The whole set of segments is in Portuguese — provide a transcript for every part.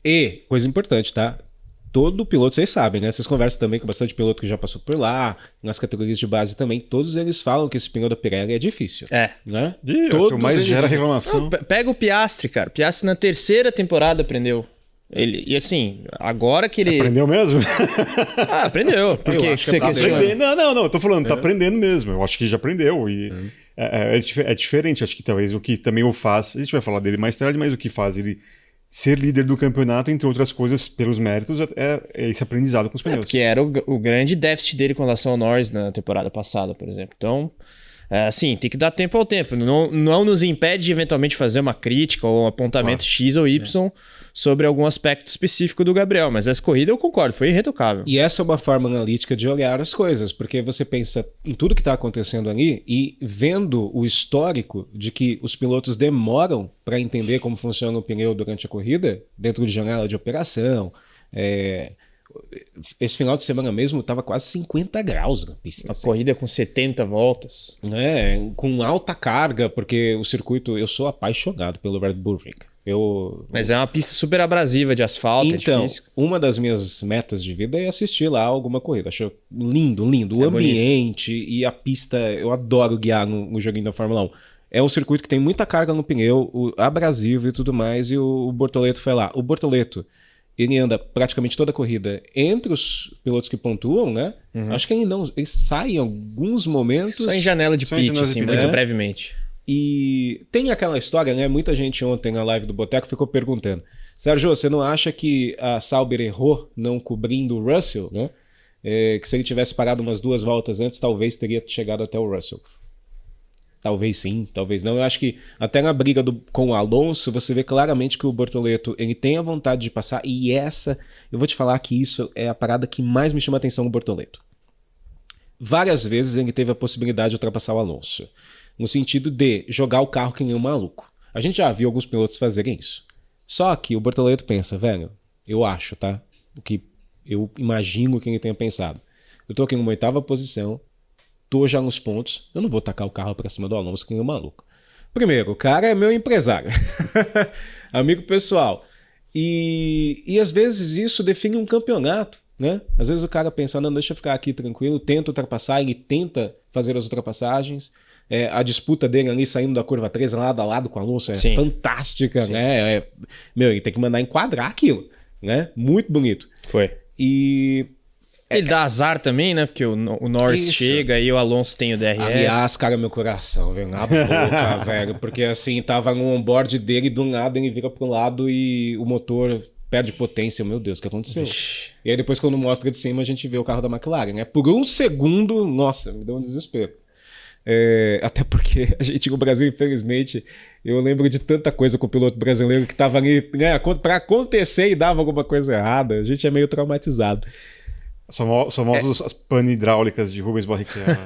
E, coisa importante, tá? Todo piloto, vocês sabem, né? Vocês conversam também com bastante piloto que já passou por lá, nas categorias de base também. Todos eles falam que esse pneu da Pirelli é difícil. É Né? o que mais gera reclamação. Não, pega o Piastri, cara. O Piastri na terceira temporada aprendeu. E assim, agora que ele... Aprendeu mesmo? Aprendeu. Por que você questiona? Não, eu tô falando, tá aprendendo mesmo. Eu acho que já aprendeu. E é diferente. Acho que talvez o que também o faz, a gente vai falar dele mais tarde, mas o que faz ele ser líder do campeonato, entre outras coisas, pelos méritos, é esse aprendizado com os pneus. Porque era o grande déficit dele com relação ao Norris na temporada passada, por exemplo. Então, assim, tem que dar tempo ao tempo. Não nos impede de eventualmente fazer uma crítica ou um apontamento X ou Y sobre algum aspecto específico do Gabriel. Mas essa corrida eu concordo, foi irretocável. E essa é uma forma analítica de olhar as coisas, porque você pensa em tudo que está acontecendo ali e vendo o histórico de que os pilotos demoram para entender como funciona o pneu durante a corrida, dentro de janela de operação. Esse final de semana mesmo estava quase 50 graus na pista. Uma corrida com 70 voltas. Com alta carga, porque o circuito... Eu sou apaixonado pelo Red Bull Ring. Mas é uma pista super abrasiva de asfalto, então, é difícil. Uma das minhas metas de vida é assistir lá alguma corrida. Acho lindo. O ambiente bonito. E a pista, eu adoro guiar no joguinho da Fórmula 1. É um circuito que tem muita carga no pneu, abrasivo e tudo mais, e o Bortoleto foi lá. O Bortoleto, ele anda praticamente toda a corrida entre os pilotos que pontuam, né? Acho que ele sai em alguns momentos... Só em janela de pit, assim, muito brevemente. E tem aquela história, né? Muita gente ontem na live do Boteco ficou perguntando: Sérgio, você não acha que a Sauber errou não cobrindo o Russell, né? Que se ele tivesse parado umas 2 voltas antes, talvez teria chegado até o Russell. Talvez sim, talvez não. Eu acho que até na briga com o Alonso, você vê claramente que o Bortoleto, ele tem a vontade de passar, e eu vou te falar que isso é a parada que mais me chama a atenção no Bortoleto. Várias vezes ele teve a possibilidade de ultrapassar o Alonso, no sentido de jogar o carro que nem um maluco. A gente já viu alguns pilotos fazerem isso. Só que o Bortoleto pensa, velho, eu acho, tá? O que eu imagino que ele tenha pensado. Eu tô aqui numa 8ª posição, tô já nos pontos, eu não vou tacar o carro pra cima do Alonso que nem um maluco. Primeiro, o cara é meu empresário. Amigo pessoal. E às vezes isso define um campeonato, né? Às vezes o cara pensa, não, deixa eu ficar aqui tranquilo, tenta ultrapassar, ele tenta fazer as ultrapassagens. A disputa dele ali saindo da curva 3 lado a lado com o Alonso é fantástica, né? Ele tem que mandar enquadrar aquilo, né? Muito bonito. Foi. E ele dá azar também, né? Porque o Norris chega e o Alonso tem o DRS. Aliás, cara, meu coração, velho, na boca, velho. Porque assim, tava no onboard dele, do nada ele vira pro lado e o motor perde potência. Meu Deus, o que aconteceu? Ixi. E aí depois quando mostra de cima a gente vê o carro da McLaren, né? Por um segundo, nossa, me deu um desespero. Até porque a gente no Brasil, infelizmente, eu lembro de tanta coisa com o piloto brasileiro que tava ali, né, pra acontecer e dava alguma coisa errada. A gente é meio traumatizado. Somos as pane hidráulicas de Rubens Barrichello.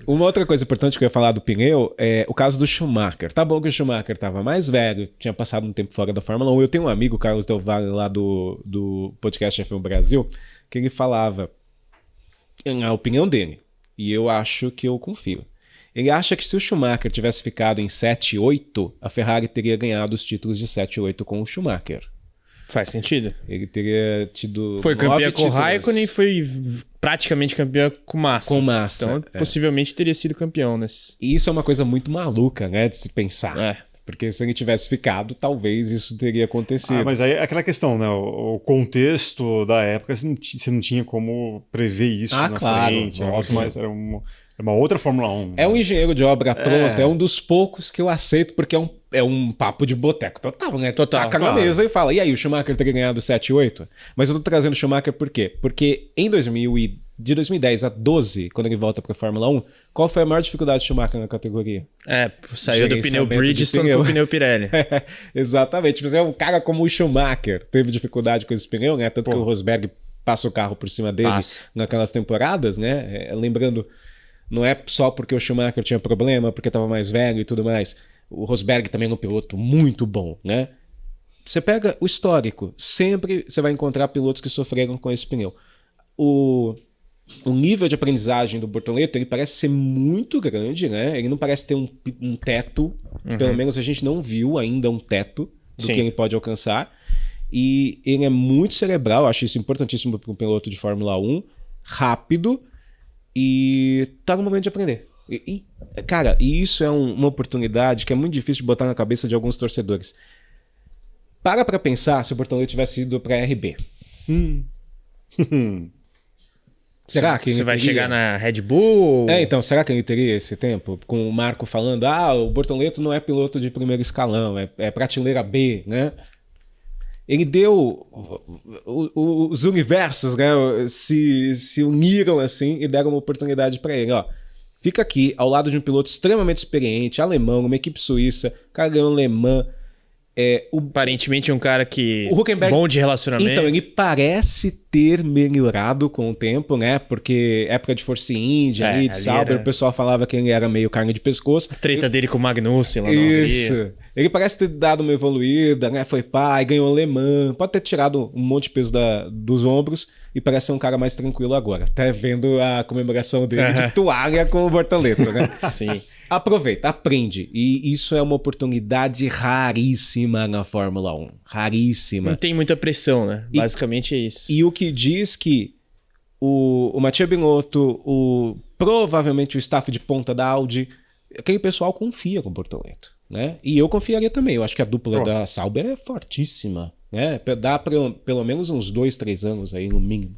Uma outra coisa importante que eu ia falar do pneu é o caso do Schumacher. Tá bom que o Schumacher tava mais velho, tinha passado um tempo fora da Fórmula 1. Eu tenho um amigo, o Carlos Del Valle, lá do podcast F1 Brasil, que ele falava a opinião dele. E eu acho que eu confio. Ele acha que se o Schumacher tivesse ficado em 7 e 8, a Ferrari teria ganhado os títulos de 7 e 8 com o Schumacher. Faz sentido. Ele teria tido foi campeão com o Raikkonen e foi praticamente campeão com Massa. Com Massa. Então, possivelmente teria sido campeão nesse. E isso é uma coisa muito maluca, né, de se pensar. Porque se ele tivesse ficado, talvez isso teria acontecido. Mas aí é aquela questão, né? O contexto da época, você não tinha como prever isso na frente. Mas era uma outra Fórmula 1. É um engenheiro de obra pronta, é um dos poucos que eu aceito, porque é um papo de boteco total, né? Total. Taca na mesa e fala, e aí, o Schumacher teria ganhado 7 e 8? Mas eu tô trazendo o Schumacher por quê? Porque de 2010 a 12, quando ele volta pra Fórmula 1, qual foi a maior dificuldade do Schumacher na categoria? Saiu do pneu Bridgestone pro pneu Pirelli. Exatamente. Mas um cara como o Schumacher teve dificuldade com esse pneu, né? Tanto que o Rosberg passa o carro por cima dele naquelas temporadas, né? Lembrando, não é só porque o Schumacher tinha problema, porque estava mais velho e tudo mais. O Rosberg também é um piloto muito bom, né? Você pega o histórico, sempre você vai encontrar pilotos que sofreram com esse pneu. O nível de aprendizagem do Bortoleto, ele parece ser muito grande, né? Ele não parece ter um teto, pelo menos a gente não viu ainda um teto do que ele pode alcançar. E ele é muito cerebral, acho isso importantíssimo para um piloto de Fórmula 1, rápido e tá no momento de aprender. Cara, e isso é uma oportunidade que é muito difícil de botar na cabeça de alguns torcedores. Para pensar se o Bortoleto tivesse ido para RB. Será que Você ele vai teria? chegar na Red Bull? Então, será que ele teria esse tempo? Com o Marco falando, o Bortoleto não é piloto de primeiro escalão, é prateleira B, né? Ele deu... Os universos, né, se uniram assim e deram uma oportunidade para ele, ó. Fica aqui, ao lado de um piloto extremamente experiente, alemão, uma equipe suíça, o cara ganhou Le Mans. Aparentemente um cara que... O Hülkenberg, bom de relacionamento. Então, ele parece ter melhorado com o tempo, né? Porque época de Force India, de Sauber, o pessoal falava que ele era meio carne de pescoço. A treta dele com o Magnussen lá Isso. no Rio. Ele parece ter dado uma evoluída, né? Foi pai, ganhou Le Mans. Pode ter tirado um monte de peso dos ombros e parece ser um cara mais tranquilo agora. Até vendo a comemoração dele de toalha com o Bortoleto, né? Sim. Aproveita, aprende. E isso é uma oportunidade raríssima na Fórmula 1. Raríssima. Não tem muita pressão, né? Basicamente é isso. E o que diz que o Mattia Binotto, provavelmente o staff de ponta da Audi, aquele pessoal confia no Bortoleto, né? E eu confiaria também. Eu acho que a dupla da Sauber é fortíssima, né? Dá pra, pelo menos uns 2, 3 anos aí no mínimo.